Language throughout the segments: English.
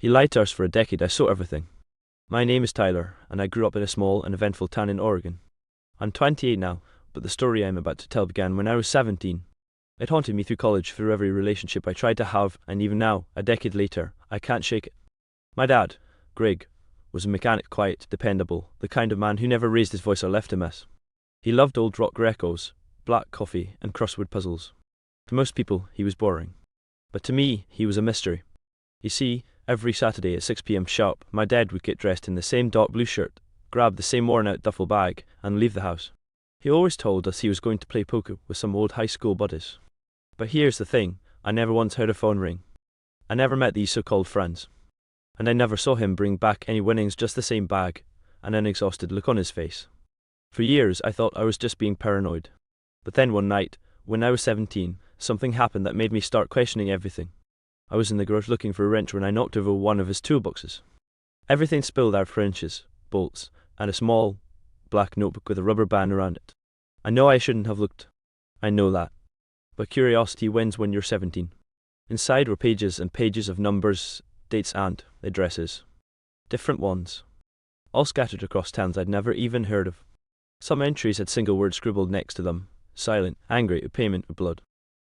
He lied to us for a decade. I saw everything. My name is Tyler, and I grew up in a small and eventful town in Oregon. I'm 28 now, but the story I'm about to tell began when I was 17. It haunted me through college, through every relationship I tried to have, and even now, a decade later, I can't shake it. My dad, Greg, was a mechanic, quiet, dependable, the kind of man who never raised his voice or left a mess. He loved old rock records, black coffee, and crossword puzzles. To most people, he was boring. But to me, he was a mystery. You see, every Saturday at 6 p.m. sharp, my dad would get dressed in the same dark blue shirt, grab the same worn-out duffel bag, and leave the house. He always told us he was going to play poker with some old high school buddies. But here's the thing, I never once heard a phone ring. I never met these so-called friends. And I never saw him bring back any winnings, just the same bag, and an exhausted look on his face. For years, I thought I was just being paranoid. But then one night, when I was 17, something happened that made me start questioning everything. I was in the garage looking for a wrench when I knocked over one of his toolboxes. Everything spilled out, wrenches, bolts, and a small, black notebook with a rubber band around it. I know I shouldn't have looked. I know that. But curiosity wins when you're 17. Inside were pages and pages of numbers, dates and addresses. Different ones. All scattered across towns I'd never even heard of. Some entries had single words scribbled next to them. Silent, angry, payment with blood.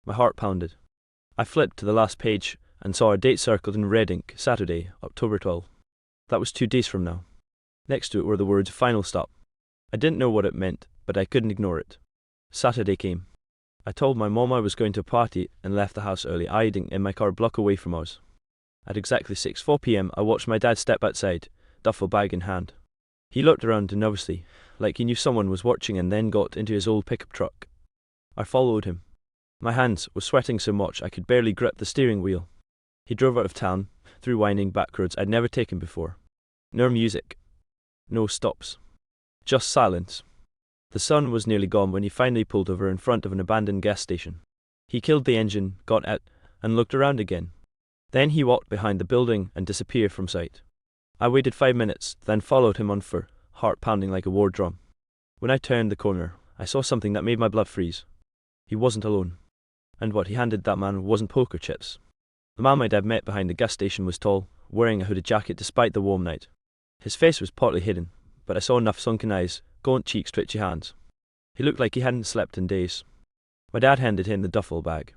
My heart pounded. I flipped to the last page and saw a date circled in red ink, Saturday, October 12th. That was 2 days from now. Next to it were the words, final stop. I didn't know what it meant, but I couldn't ignore it. Saturday came. I told my mom I was going to a party and left the house early, hiding in my car a block away from us. At exactly 6:04 p.m, I watched my dad step outside, duffel bag in hand. He looked around nervously, like he knew someone was watching, and then got into his old pickup truck. I followed him. My hands were sweating so much I could barely grip the steering wheel. He drove out of town, through winding back roads I'd never taken before. No music. No stops. Just silence. The sun was nearly gone when he finally pulled over in front of an abandoned gas station. He killed the engine, got out, and looked around again. Then he walked behind the building and disappeared from sight. I waited 5 minutes, then followed him on foot, heart pounding like a war drum. When I turned the corner, I saw something that made my blood freeze. He wasn't alone. And what he handed that man wasn't poker chips. The man my dad met behind the gas station was tall, wearing a hooded jacket despite the warm night. His face was partly hidden, but I saw enough sunken eyes, gaunt cheeks, twitchy hands. He looked like he hadn't slept in days. My dad handed him the duffel bag.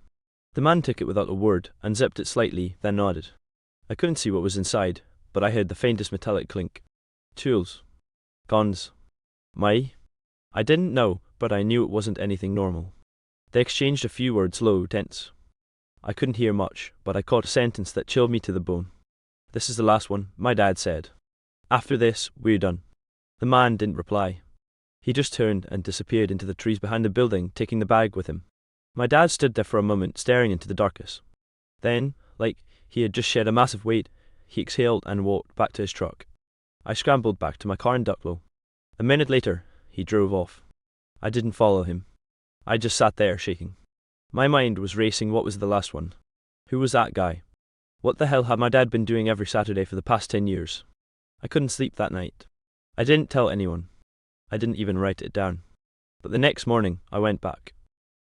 The man took it without a word, and zipped it slightly, then nodded. I couldn't see what was inside, but I heard the faintest metallic clink. Tools. Guns. I didn't know, but I knew it wasn't anything normal. They exchanged a few words, low, tense. I couldn't hear much, but I caught a sentence that chilled me to the bone. This is the last one, my dad said. After this, we're done. The man didn't reply. He just turned and disappeared into the trees behind the building, taking the bag with him. My dad stood there for a moment, staring into the darkness. Then, like he had just shed a massive weight, he exhaled and walked back to his truck. I scrambled back to my car and ducked low. A minute later, he drove off. I didn't follow him. I just sat there, shaking. My mind was racing. What was the last one? Who was that guy? What the hell had my dad been doing every Saturday for the past 10 years? I couldn't sleep that night. I didn't tell anyone. I didn't even write it down. But the next morning, I went back.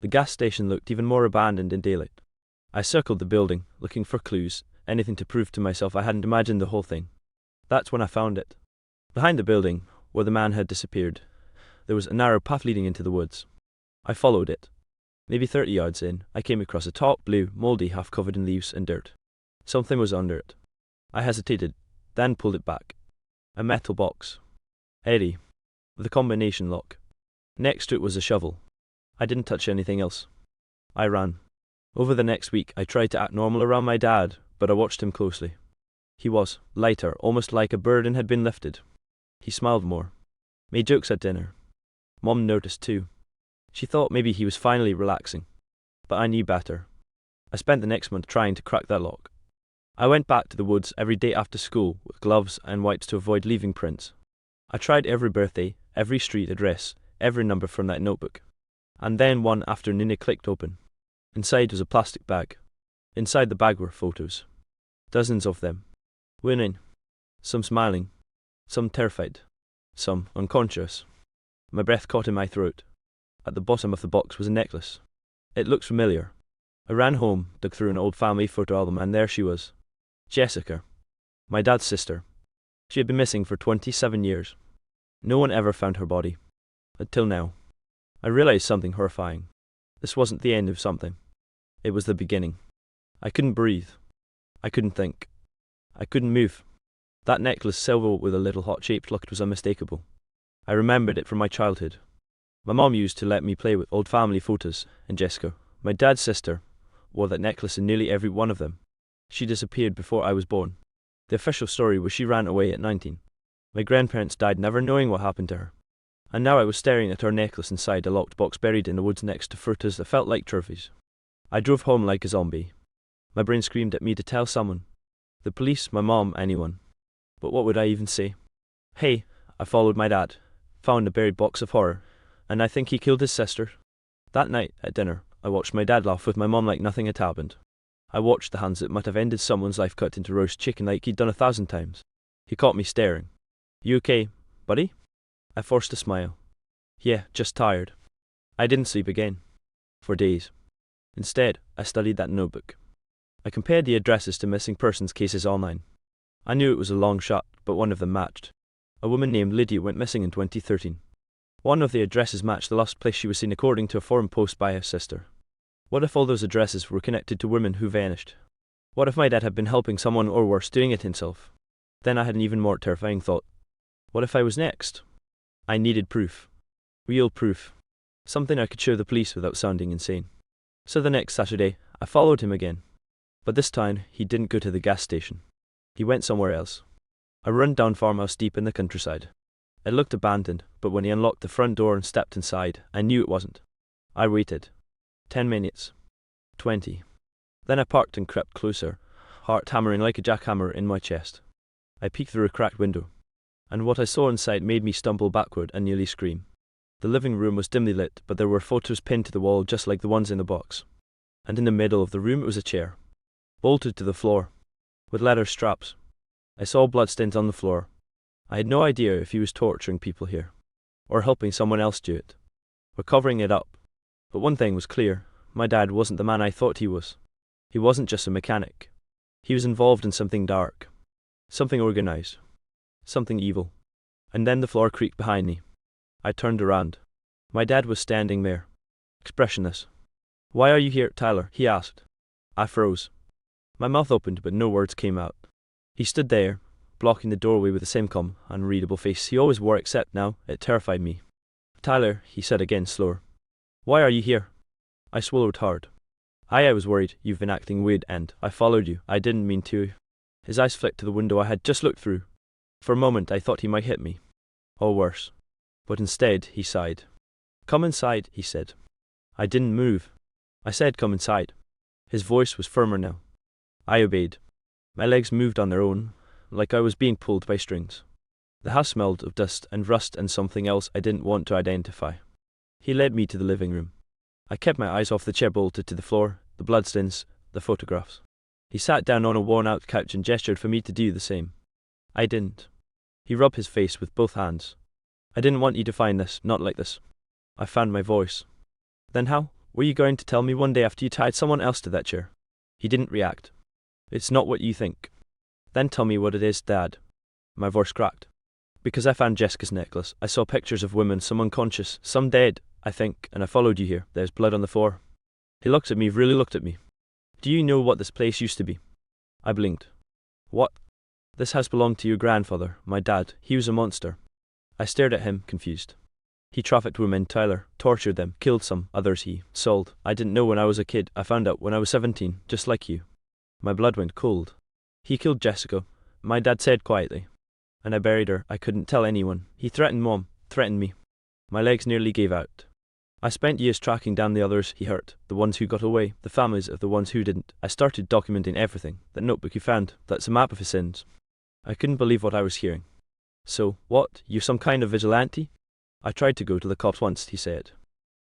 The gas station looked even more abandoned in daylight. I circled the building, looking for clues, anything to prove to myself I hadn't imagined the whole thing. That's when I found it. Behind the building, where the man had disappeared, there was a narrow path leading into the woods. I followed it. Maybe 30 yards in, I came across a top blue, mouldy, half covered in leaves and dirt. Something was under it. I hesitated, then pulled it back. A metal box. Heavy. With a combination lock. Next to it was a shovel. I didn't touch anything else. I ran. Over the next week, I tried to act normal around my dad, but I watched him closely. He was lighter, almost like a burden had been lifted. He smiled more. Made jokes at dinner. Mom noticed too. She thought maybe he was finally relaxing. But I knew better. I spent the next month trying to crack that lock. I went back to the woods every day after school with gloves and wipes to avoid leaving prints. I tried every birthday, every street address, every number from that notebook. And then one afternoon it clicked open. Inside was a plastic bag. Inside the bag were photos. Dozens of them. Women. Some smiling. Some terrified. Some unconscious. My breath caught in my throat. At the bottom of the box was a necklace. It looked familiar. I ran home, dug through an old family photo album, and there she was. Jessica. My dad's sister. She had been missing for 27 years. No one ever found her body. Until now. I realized something horrifying. This wasn't the end of something. It was the beginning. I couldn't breathe. I couldn't think. I couldn't move. That necklace, silver with a little heart-shaped locket, was unmistakable. I remembered it from my childhood. My mom used to let me play with old family photos, and Jessica, my dad's sister, wore that necklace in nearly every one of them. She disappeared before I was born. The official story was she ran away at 19. My grandparents died never knowing what happened to her. And now I was staring at her necklace inside a locked box buried in the woods next to photos that felt like trophies. I drove home like a zombie. My brain screamed at me to tell someone. The police, my mom, anyone. But what would I even say? Hey, I followed my dad, found a buried box of horror, and I think he killed his sister. That night, at dinner, I watched my dad laugh with my mom like nothing had happened. I watched the hands that might have ended someone's life cut into roast chicken like he'd done 1,000 times. He caught me staring. You okay, buddy? I forced a smile. Yeah, just tired. I didn't sleep again. For days. Instead, I studied that notebook. I compared the addresses to missing persons cases online. I knew it was a long shot, but one of them matched. A woman named Lydia went missing in 2013. One of the addresses matched the last place she was seen according to a forum post by her sister. What if all those addresses were connected to women who vanished? What if my dad had been helping someone, or worse, doing it himself? Then I had an even more terrifying thought. What if I was next? I needed proof. Real proof. Something I could show the police without sounding insane. So the next Saturday, I followed him again. But this time, he didn't go to the gas station. He went somewhere else. A run-down farmhouse deep in the countryside. It looked abandoned, but when he unlocked the front door and stepped inside, I knew it wasn't. I waited. 10 minutes. 20. Then I parked and crept closer, heart hammering like a jackhammer in my chest. I peeked through a cracked window, and what I saw inside made me stumble backward and nearly scream. The living room was dimly lit, but there were photos pinned to the wall just like the ones in the box. And in the middle of the room was a chair, bolted to the floor, with leather straps. I saw bloodstains on the floor. I had no idea if he was torturing people here, or helping someone else do it, or covering it up. But one thing was clear, my dad wasn't the man I thought he was. He wasn't just a mechanic. He was involved in something dark, something organized, something evil. And then the floor creaked behind me. I turned around. My dad was standing there, expressionless. Why are you here, Tyler? He asked. I froze. My mouth opened, but no words came out. He stood there, blocking the doorway with the same calm, unreadable face he always wore, except now it terrified me. Tyler, he said again, slower. Why are you here? I swallowed hard. I was worried. You've been acting weird and I followed you. I didn't mean to. His eyes flicked to the window I had just looked through. For a moment I thought he might hit me. Or worse. But instead, he sighed. Come inside, he said. I didn't move. I said come inside. His voice was firmer now. I obeyed. My legs moved on their own, like I was being pulled by strings. The house smelled of dust and rust and something else I didn't want to identify. He led me to the living room. I kept my eyes off the chair bolted to the floor, the bloodstains, the photographs. He sat down on a worn-out couch and gestured for me to do the same. I didn't. He rubbed his face with both hands. I didn't want you to find this, not like this. I found my voice. Then how? Were you going to tell me one day after you tied someone else to that chair? He didn't react. It's not what you think. Then tell me what it is, Dad. My voice cracked. Because I found Jessica's necklace. I saw pictures of women, some unconscious, some dead, I think, and I followed you here. There's blood on the floor. He looked at me, really looked at me. Do you know what this place used to be? I blinked. What? This house belonged to your grandfather, my dad. He was a monster. I stared at him, confused. He trafficked women, Tyler, tortured them, killed some, others he sold. I didn't know when I was a kid. I found out when I was 17, just like you. My blood went cold. He killed Jessica, my dad said quietly. And I buried her. I couldn't tell anyone. He threatened Mom, threatened me. My legs nearly gave out. I spent years tracking down the others he hurt, the ones who got away, the families of the ones who didn't. I started documenting everything. That notebook you found, that's a map of his sins. I couldn't believe what I was hearing. So, what, you some kind of vigilante? I tried to go to the cops once, he said.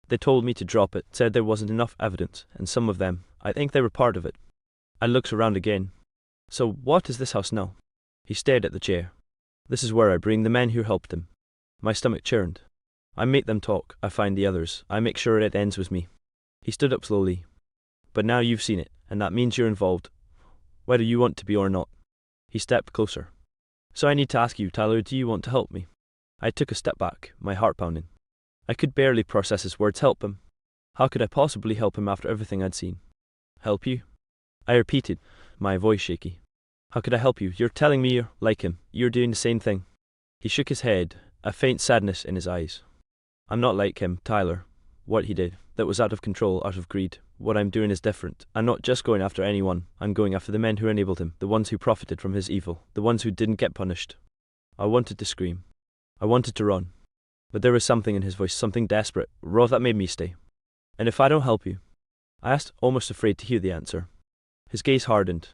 They told me to drop it, said there wasn't enough evidence, and some of them, I think they were part of it. I looked around again. So, what is this house now? He stared at the chair. This is where I bring the men who helped him. My stomach churned. I make them talk, I find the others, I make sure it ends with me. He stood up slowly. But now you've seen it, and that means you're involved. Whether you want to be or not. He stepped closer. So I need to ask you, Tyler, do you want to help me? I took a step back, my heart pounding. I could barely process his words. Help him? How could I possibly help him after everything I'd seen? Help you? I repeated, my voice shaky. How could I help you? You're telling me you're like him. You're doing the same thing. He shook his head, a faint sadness in his eyes. I'm not like him, Tyler. What he did, that was out of control, out of greed. What I'm doing is different. I'm not just going after anyone. I'm going after the men who enabled him, the ones who profited from his evil, the ones who didn't get punished. I wanted to scream. I wanted to run. But there was something in his voice, something desperate, raw, that made me stay. And if I don't help you? I asked, almost afraid to hear the answer. His gaze hardened.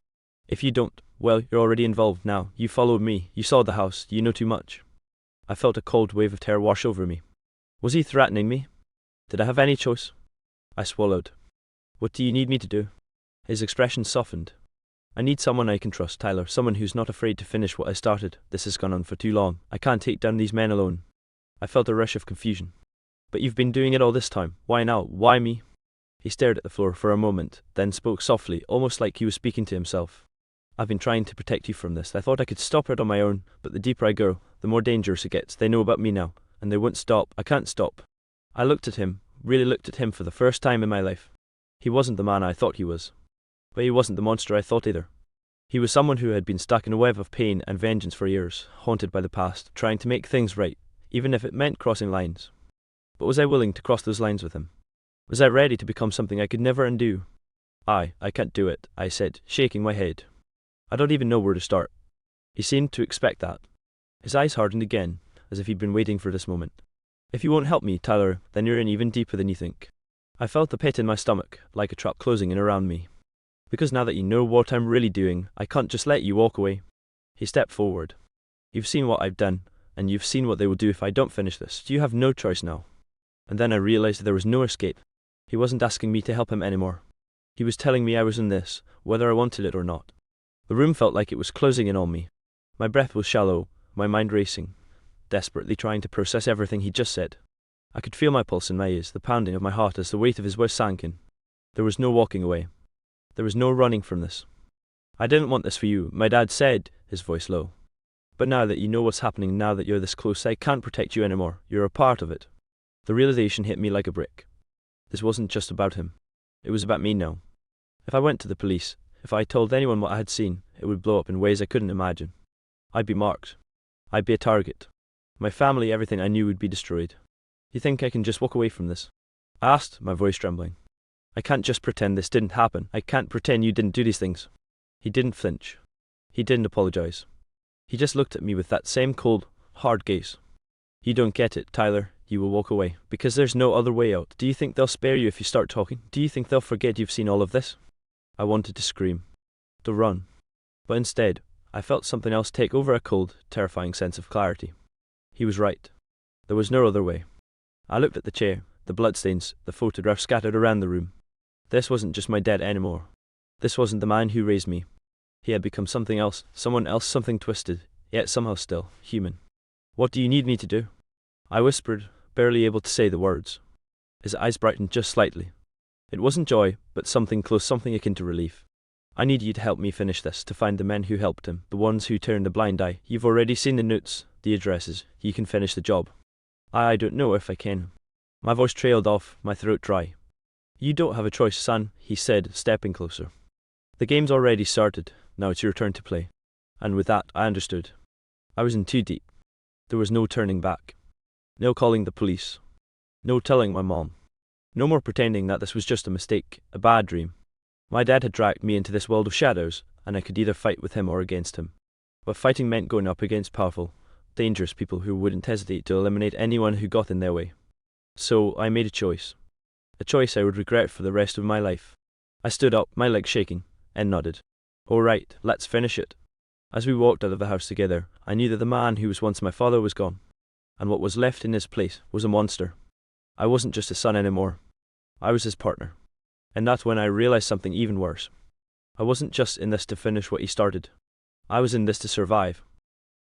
If you don't, well, you're already involved now. You followed me. You saw the house. You know too much. I felt a cold wave of terror wash over me. Was he threatening me? Did I have any choice? I swallowed. What do you need me to do? His expression softened. I need someone I can trust, Tyler, someone who's not afraid to finish what I started. This has gone on for too long. I can't take down these men alone. I felt a rush of confusion. But you've been doing it all this time. Why now? Why me? He stared at the floor for a moment, then spoke softly, almost like he was speaking to himself. I've been trying to protect you from this. I thought I could stop it on my own, but the deeper I go, the more dangerous it gets. They know about me now, and they won't stop. I can't stop. I looked at him, really looked at him for the first time in my life. He wasn't the man I thought he was. But he wasn't the monster I thought either. He was someone who had been stuck in a web of pain and vengeance for years, haunted by the past, trying to make things right, even if it meant crossing lines. But was I willing to cross those lines with him? Was I ready to become something I could never undo? I can't do it, I said, shaking my head. I don't even know where to start. He seemed to expect that. His eyes hardened again, as if he'd been waiting for this moment. If you won't help me, Tyler, then you're in even deeper than you think. I felt the pit in my stomach, like a trap closing in around me. Because now that you know what I'm really doing, I can't just let you walk away. He stepped forward. You've seen what I've done, and you've seen what they will do if I don't finish this. You have no choice now. And then I realized there was no escape. He wasn't asking me to help him anymore. He was telling me I was in this, whether I wanted it or not. The room felt like it was closing in on me. My breath was shallow, my mind racing, desperately trying to process everything he just said. I could feel my pulse in my ears, the pounding of my heart as the weight of his words sank in. There was no walking away. There was no running from this. I didn't want this for you, my dad said, his voice low. But now that you know what's happening, now that you're this close, I can't protect you anymore. You're a part of it. The realization hit me like a brick. This wasn't just about him. It was about me now. If I went to the police, if I told anyone what I had seen, it would blow up in ways I couldn't imagine. I'd be marked. I'd be a target. My family, everything I knew would be destroyed. You think I can just walk away from this? I asked, my voice trembling. I can't just pretend this didn't happen. I can't pretend you didn't do these things. He didn't flinch. He didn't apologize. He just looked at me with that same cold, hard gaze. You don't get it, Tyler. You will walk away, because there's no other way out. Do you think they'll spare you if you start talking? Do you think they'll forget you've seen all of this? I wanted to scream, to run. But instead, I felt something else take over, a cold, terrifying sense of clarity. He was right. There was no other way. I looked at the chair, the bloodstains, the photographs scattered around the room. This wasn't just my dad anymore. This wasn't the man who raised me. He had become something else, someone else, something twisted, yet somehow still human. What do you need me to do? I whispered, barely able to say the words. His eyes brightened just slightly. It wasn't joy, but something close, something akin to relief. I need you to help me finish this, to find the men who helped him, the ones who turned a blind eye. You've already seen the notes, the addresses. You can finish the job. I don't know if I can. My voice trailed off, my throat dry. You don't have a choice, son, he said, stepping closer. The game's already started. Now it's your turn to play. And with that, I understood. I was in too deep. There was no turning back. No calling the police. No telling my mom. No more pretending that this was just a mistake, a bad dream. My dad had dragged me into this world of shadows, and I could either fight with him or against him. But fighting meant going up against powerful, dangerous people who wouldn't hesitate to eliminate anyone who got in their way. So I made a choice. A choice I would regret for the rest of my life. I stood up, my legs shaking, and nodded. All right, let's finish it. As we walked out of the house together, I knew that the man who was once my father was gone, and what was left in his place was a monster. I wasn't just his son anymore. I was his partner. And that's when I realized something even worse. I wasn't just in this to finish what he started. I was in this to survive.